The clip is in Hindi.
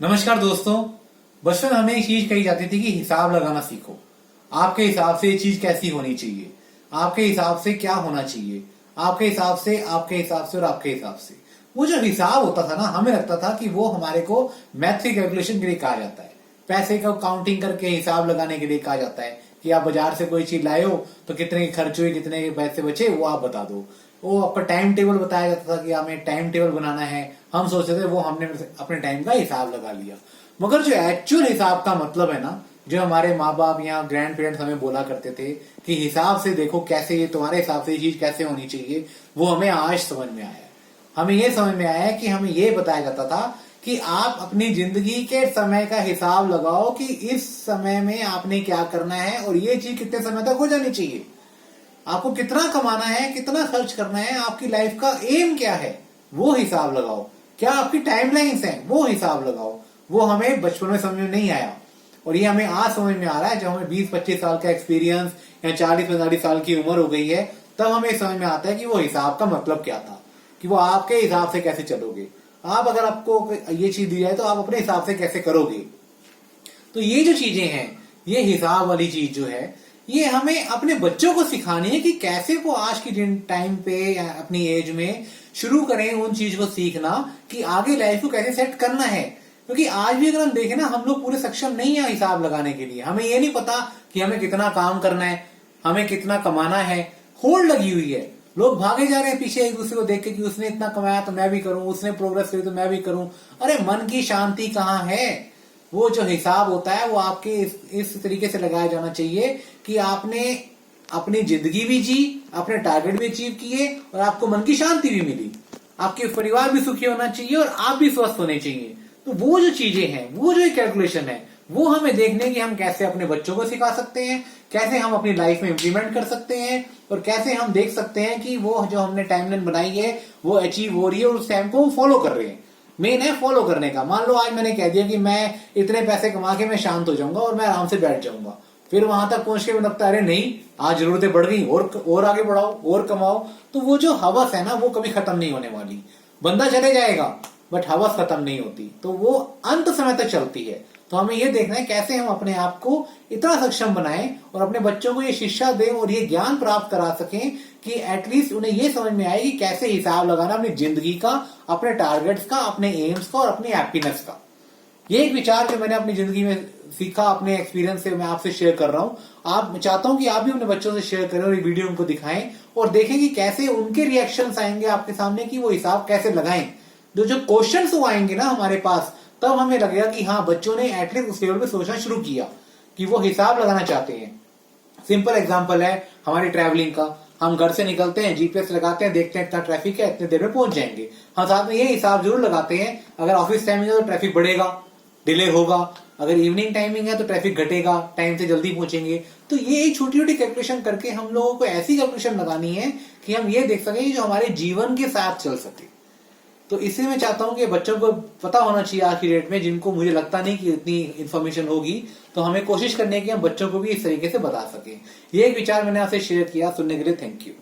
नमस्कार दोस्तों। बचपन में हमें एक चीज कही जाती थी कि हिसाब लगाना सीखो। आपके हिसाब से ये चीज कैसी होनी चाहिए, आपके हिसाब से क्या होना चाहिए, आपके हिसाब से, आपके हिसाब से और आपके हिसाब से। वो जो हिसाब होता था ना, हमें लगता था कि वो हमारे को मैथ की कैलकुलेशन के लिए कहा जाता है, पैसे का काउंटिंग करके हिसाब लगाने के लिए कहा जाता है कि आप बाजार से कोई चीज लाए हो तो कितने खर्च हुए, कितने के पैसे बचे, वो आप बता दो। वो आपका टाइम टेबल बताया जाता था कि हमें टाइम टेबल बनाना है। हम सोचते थे वो हमने अपने टाइम का हिसाब लगा लिया। मगर जो एक्चुअल हिसाब का मतलब है ना, जो हमारे माँ बाप या ग्रैंड पेरेंट्स हमें बोला करते थे कि हिसाब से देखो कैसे, ये तुम्हारे हिसाब से ये चीज कैसे होनी चाहिए, वो हमें आज समझ में आया है। हमें ये समझ में आया है कि हमें ये बताया जाता था कि आप अपनी जिंदगी के समय का हिसाब लगाओ कि इस समय में आपने क्या करना है और ये चीज कितने समय तक हो जानी चाहिए। आपको कितना कमाना है, कितना खर्च करना है, आपकी लाइफ का एम क्या है, वो हिसाब लगाओ। क्या आपकी टाइमलाइंस हैं, वो हिसाब लगाओ। वो हमें बचपन में समझ में नहीं आया और ये हमें आज समझ में आ रहा है जब हमें 20-25 साल का एक्सपीरियंस या 40-45 साल की उम्र हो गई है, तब हमें समझ में आता है कि वो हिसाब का मतलब क्या था, कि वो आपके हिसाब से कैसे चलोगे। आप अगर आपको ये चीज दी जाए तो आप अपने हिसाब से कैसे करोगे। तो ये जो चीजें हैं, ये हिसाब वाली चीज जो है, ये हमें अपने बच्चों को सिखानी है कि कैसे वो आज की टाइम पे या अपनी एज में शुरू करें उन चीज को सीखना कि आगे लाइफ को कैसे सेट करना है। क्योंकि आज भी अगर हम देखें ना, हम लोग पूरे सक्षम नहीं है हिसाब लगाने के लिए। हमें ये नहीं पता कि हमें कितना काम करना है, हमें कितना कमाना है। होड़ लगी हुई है, लोग भागे जा रहे हैं पीछे एक दूसरे को देख के कि उसने इतना कमाया तो मैं भी करूं, उसने प्रोग्रेस करी तो मैं भी करूं। अरे मन की शांति कहाँ है। वो जो हिसाब होता है वो आपके इस तरीके से लगाया जाना चाहिए कि आपने अपनी जिंदगी भी जी, अपने टारगेट भी अचीव किए और आपको मन की शांति भी मिली। आपके परिवार भी सुखी होना चाहिए और आप भी स्वस्थ होने चाहिए। तो वो जो चीजें हैं, वो जो कैलकुलेशन है, वो हमें देखने की हम कैसे अपने बच्चों को सिखा सकते हैं, कैसे हम अपनी लाइफ में इंप्लीमेंट कर सकते हैं और कैसे हम देख सकते हैं कि वो जो हमने टाइमलाइन बनाई है वो अचीव हो रही है और उस टाइम को फॉलो कर रहे हैं। मेन है फॉलो करने का। मान लो आज मैंने कह दिया कि मैं इतने पैसे कमा के मैं शांत हो जाऊंगा और मैं आराम से बैठ जाऊंगा, फिर वहां तक पहुंच के मैं लगता है अरे नहीं, आज जरूरतें बढ़ गई और आगे बढ़ाओ और कमाओ। तो वो जो हवस है ना, वो कभी खत्म नहीं होने वाली। बंदा चले जाएगा बट हवस खत्म नहीं होती, तो वो अंत समय तक चलती है। तो हमें ये देखना है कैसे हम अपने आप को इतना सक्षम बनाएं और अपने बच्चों को ये शिक्षा दें और ये ज्ञान प्राप्त करा सकें कि एटलीस्ट उन्हें ये समझ में आए कि कैसे हिसाब लगाना अपनी जिंदगी का, अपने टारगेट्स का, अपने एम्स का और अपनी हैप्पीनेस का। ये एक विचार जो मैंने अपनी जिंदगी में सीखा, अपने एक्सपीरियंस से मैं आपसे शेयर कर रहा हूँ। आप चाहता हूं कि आप भी अपने बच्चों से शेयर करें और ये वीडियो उनको दिखाएं और देखें कि कैसे उनके रिएक्शंस आएंगे आपके सामने कि वो हिसाब कैसे लगाएं। जो क्वेश्चंस वो आएंगे ना हमारे पास, तब हमें लगेगा कि हाँ, बच्चों ने एटलीस्ट उस लेवल पे सोचना शुरू किया कि वो हिसाब लगाना चाहते हैं। सिंपल एग्जांपल है हमारी ट्रैवलिंग का। हम घर से निकलते हैं, जीपीएस लगाते हैं, देखते हैं इतना ट्रैफिक है, इतने देर में पहुंच जाएंगे। हम साथ में ये हिसाब जरूर लगाते हैं, अगर ऑफिस टाइमिंग है तो ट्रैफिक बढ़ेगा, डिले होगा, अगर इवनिंग टाइमिंग है तो ट्रैफिक घटेगा, टाइम से जल्दी पहुंचेंगे। तो ये छोटी छोटी कैलकुलेशन करके हम लोगों को ऐसी कैलकुलेशन लगानी है कि हम ये देख सकें जो हमारे जीवन के साथ चल सके। तो इसलिए मैं चाहता हूं कि बच्चों को पता होना चाहिए आज की डेट में, जिनको मुझे लगता नहीं कि इतनी इन्फॉर्मेशन होगी। तो हमें कोशिश करनी है कि हम बच्चों को भी इस तरीके से बता सकें। ये एक विचार मैंने आपसे शेयर किया। सुनने के लिए थैंक यू।